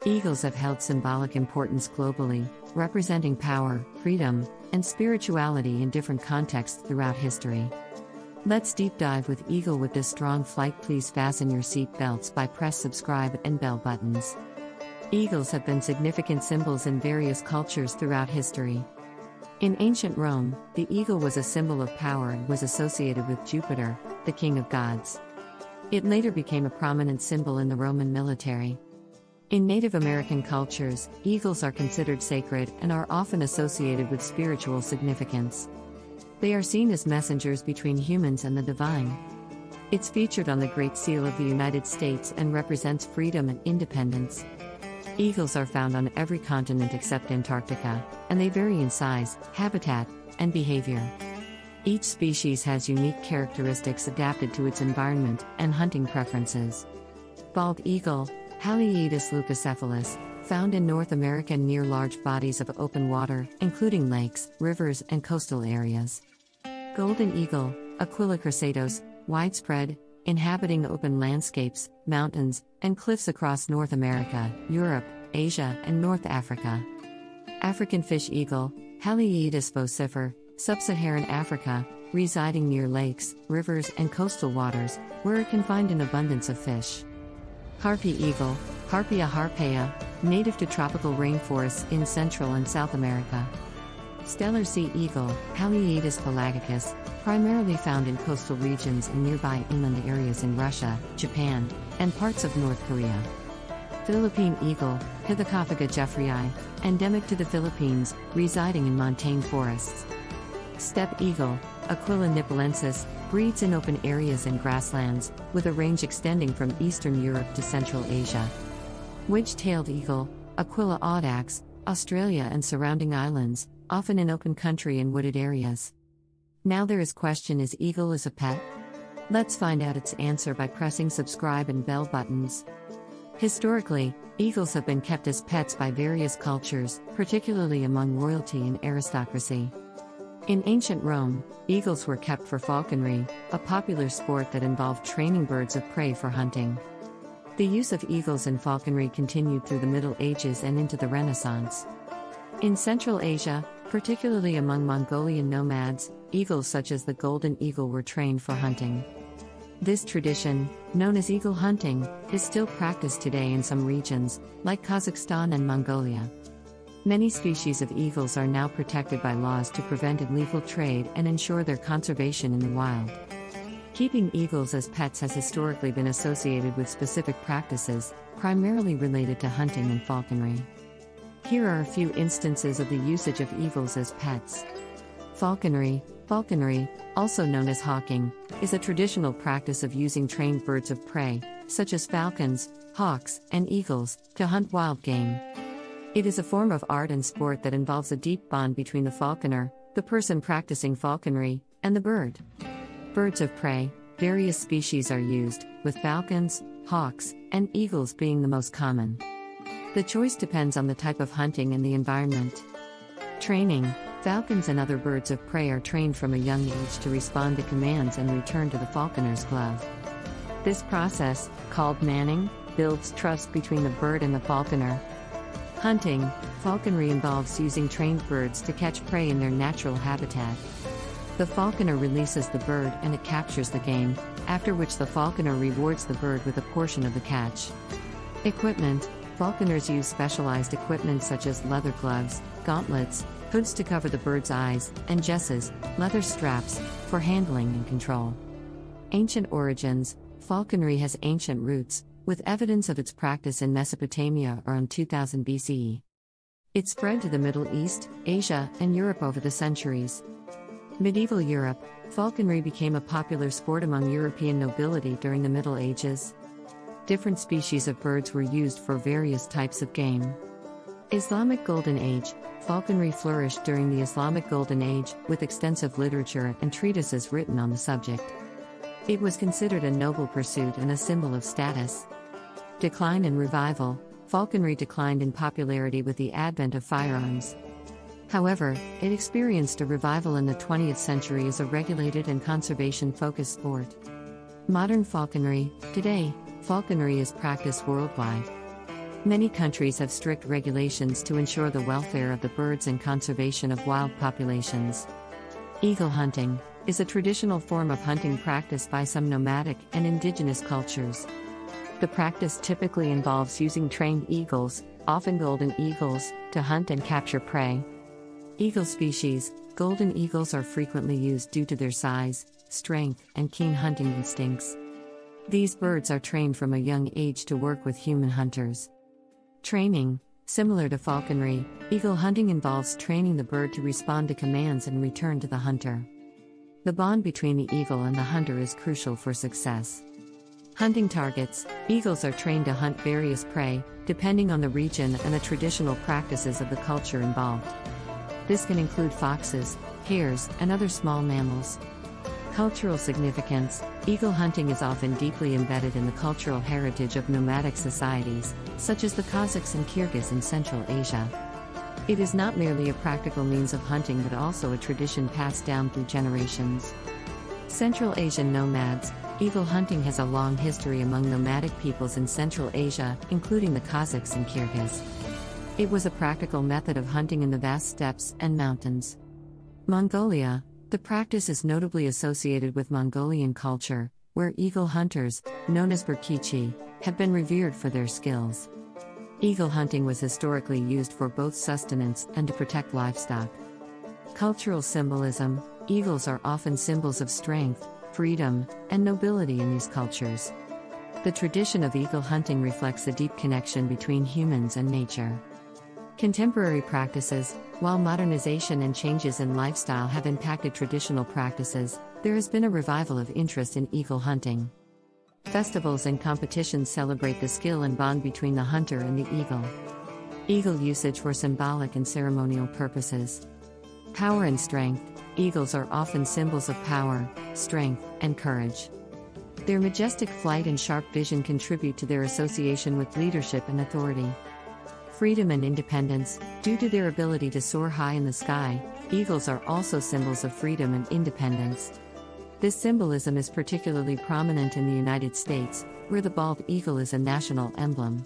Eagles have held symbolic importance globally, representing power, freedom, and spirituality in different contexts throughout history. Let's deep dive with Eagle with this strong flight. Please fasten your seat belts by press subscribe and bell buttons. Eagles have been significant symbols in various cultures throughout history. In ancient Rome, the eagle was a symbol of power and was associated with Jupiter, the king of gods. It later became a prominent symbol in the Roman military. In Native American cultures, eagles are considered sacred and are often associated with spiritual significance. They are seen as messengers between humans and the divine. It's featured on the Great Seal of the United States and represents freedom and independence. Eagles are found on every continent except Antarctica, and they vary in size, habitat, and behavior. Each species has unique characteristics adapted to its environment and hunting preferences. Bald eagle, Haliaeetus leucocephalus, found in North America near large bodies of open water, including lakes, rivers, and coastal areas. Golden eagle, Aquila crysaetos, widespread, inhabiting open landscapes, mountains, and cliffs across North America, Europe, Asia, and North Africa. African fish eagle, Haliaeetus vocifer, sub-Saharan Africa, residing near lakes, rivers, and coastal waters, where it can find an abundance of fish. Harpia eagle, Harpia harpyja, native to tropical rainforests in Central and South America. Steller sea eagle, Haliaeetus pelagicus, primarily found in coastal regions and nearby inland areas in Russia, Japan, and parts of North Korea. Philippine eagle, Pithecophaga jefferyi, endemic to the Philippines, residing in montane forests. Steppe eagle, Aquila nipalensis, breeds in open areas and grasslands, with a range extending from Eastern Europe to Central Asia. Wedge-tailed eagle, Aquila audax, Australia and surrounding islands, often in open country and wooded areas. Now there is question: is eagle a pet? Let's find out its answer by pressing subscribe and bell buttons. Historically, eagles have been kept as pets by various cultures, particularly among royalty and aristocracy. In ancient Rome, eagles were kept for falconry, a popular sport that involved training birds of prey for hunting. The use of eagles in falconry continued through the Middle Ages and into the Renaissance. In Central Asia, particularly among Mongolian nomads, eagles such as the golden eagle were trained for hunting. This tradition, known as eagle hunting, is still practiced today in some regions, like Kazakhstan and Mongolia. Many species of eagles are now protected by laws to prevent illegal trade and ensure their conservation in the wild. Keeping eagles as pets has historically been associated with specific practices, primarily related to hunting and falconry. Here are a few instances of the usage of eagles as pets. Falconry. Falconry, also known as hawking, is a traditional practice of using trained birds of prey, such as falcons, hawks, and eagles, to hunt wild game. It is a form of art and sport that involves a deep bond between the falconer, the person practicing falconry, and the bird. Birds of prey. Various species are used, with falcons, hawks, and eagles being the most common. The choice depends on the type of hunting and the environment. Training. Falcons and other birds of prey are trained from a young age to respond to commands and return to the falconer's glove. This process, called manning, builds trust between the bird and the falconer. Hunting. Falconry involves using trained birds to catch prey in their natural habitat. The falconer releases the bird and it captures the game, after which the falconer rewards the bird with a portion of the catch. Equipment. Falconers use specialized equipment such as leather gloves, gauntlets, hoods to cover the bird's eyes, and jesses, leather straps, for handling and control. Ancient origins. Falconry has ancient roots, with evidence of its practice in Mesopotamia around 2000 BCE. It spread to the Middle East, Asia, and Europe over the centuries. Medieval Europe. Falconry became a popular sport among European nobility during the Middle Ages. Different species of birds were used for various types of game. Islamic Golden Age. Falconry flourished during the Islamic Golden Age, with extensive literature and treatises written on the subject. It was considered a noble pursuit and a symbol of status. Decline and revival. Falconry declined in popularity with the advent of firearms. However, it experienced a revival in the 20th century as a regulated and conservation-focused sport. Modern falconry. Today, falconry is practiced worldwide. Many countries have strict regulations to ensure the welfare of the birds and conservation of wild populations. Eagle hunting is a traditional form of hunting practiced by some nomadic and indigenous cultures. The practice typically involves using trained eagles, often golden eagles, to hunt and capture prey. Eagle species, golden eagles are frequently used due to their size, strength, and keen hunting instincts. These birds are trained from a young age to work with human hunters. Training, similar to falconry, eagle hunting involves training the bird to respond to commands and return to the hunter. The bond between the eagle and the hunter is crucial for success. Hunting targets, eagles are trained to hunt various prey, depending on the region and the traditional practices of the culture involved. This can include foxes, hares, and other small mammals. Cultural significance, eagle hunting is often deeply embedded in the cultural heritage of nomadic societies, such as the Kazakhs and Kyrgyz in Central Asia. It is not merely a practical means of hunting but also a tradition passed down through generations. Central Asian nomads, eagle hunting has a long history among nomadic peoples in Central Asia, including the Kazakhs and Kyrgyz. It was a practical method of hunting in the vast steppes and mountains. Mongolia, the practice is notably associated with Mongolian culture, where eagle hunters, known as burkichi, have been revered for their skills. Eagle hunting was historically used for both sustenance and to protect livestock. Cultural symbolism, eagles are often symbols of strength, freedom, and nobility in these cultures. The tradition of eagle hunting reflects a deep connection between humans and nature. Contemporary practices, while modernization and changes in lifestyle have impacted traditional practices, there has been a revival of interest in eagle hunting. Festivals and competitions celebrate the skill and bond between the hunter and the eagle. Eagle usage for symbolic and ceremonial purposes. Power and strength, eagles are often symbols of power, strength, and courage. Their majestic flight and sharp vision contribute to their association with leadership and authority. Freedom and independence, due to their ability to soar high in the sky, eagles are also symbols of freedom and independence. This symbolism is particularly prominent in the United States, where the bald eagle is a national emblem.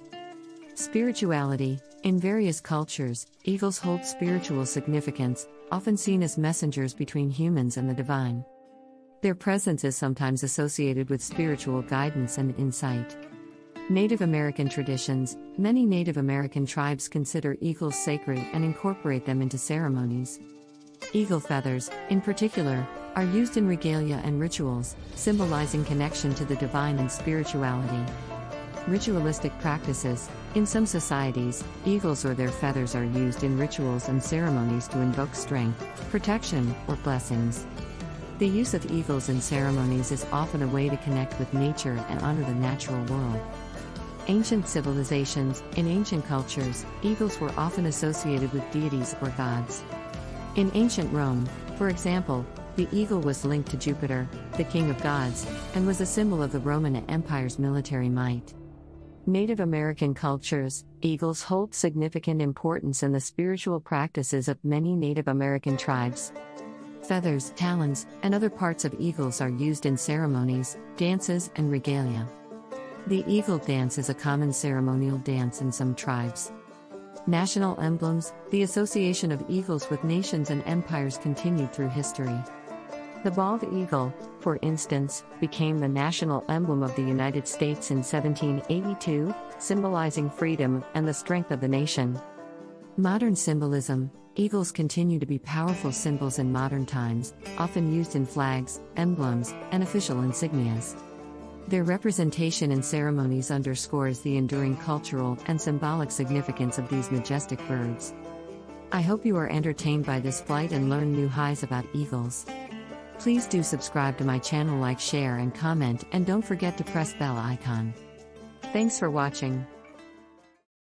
Spirituality, in various cultures, eagles hold spiritual significance, often seen as messengers between humans and the divine. Their presence is sometimes associated with spiritual guidance and insight. Native American traditions, many Native American tribes consider eagles sacred and incorporate them into ceremonies. Eagle feathers, in particular, are used in regalia and rituals, symbolizing connection to the divine and spirituality. Ritualistic practices, in some societies, eagles or their feathers are used in rituals and ceremonies to invoke strength, protection, or blessings. The use of eagles in ceremonies is often a way to connect with nature and honor the natural world. Ancient civilizations, in ancient cultures, eagles were often associated with deities or gods. In ancient Rome, for example, the eagle was linked to Jupiter, the king of gods, and was a symbol of the Roman Empire's military might. Native American cultures, eagles hold significant importance in the spiritual practices of many Native American tribes. Feathers, talons, and other parts of eagles are used in ceremonies, dances, and regalia. The eagle dance is a common ceremonial dance in some tribes. National emblems, the association of eagles with nations and empires continued through history. The bald eagle, for instance, became the national emblem of the United States in 1782, symbolizing freedom and the strength of the nation. Modern symbolism, eagles continue to be powerful symbols in modern times, often used in flags, emblems, and official insignias. Their representation in ceremonies underscores the enduring cultural and symbolic significance of these majestic birds. I hope you are entertained by this flight and learn new highs about eagles. Please do subscribe to my channel, like, share, and comment, and don't forget to press bell icon. Thanks for watching.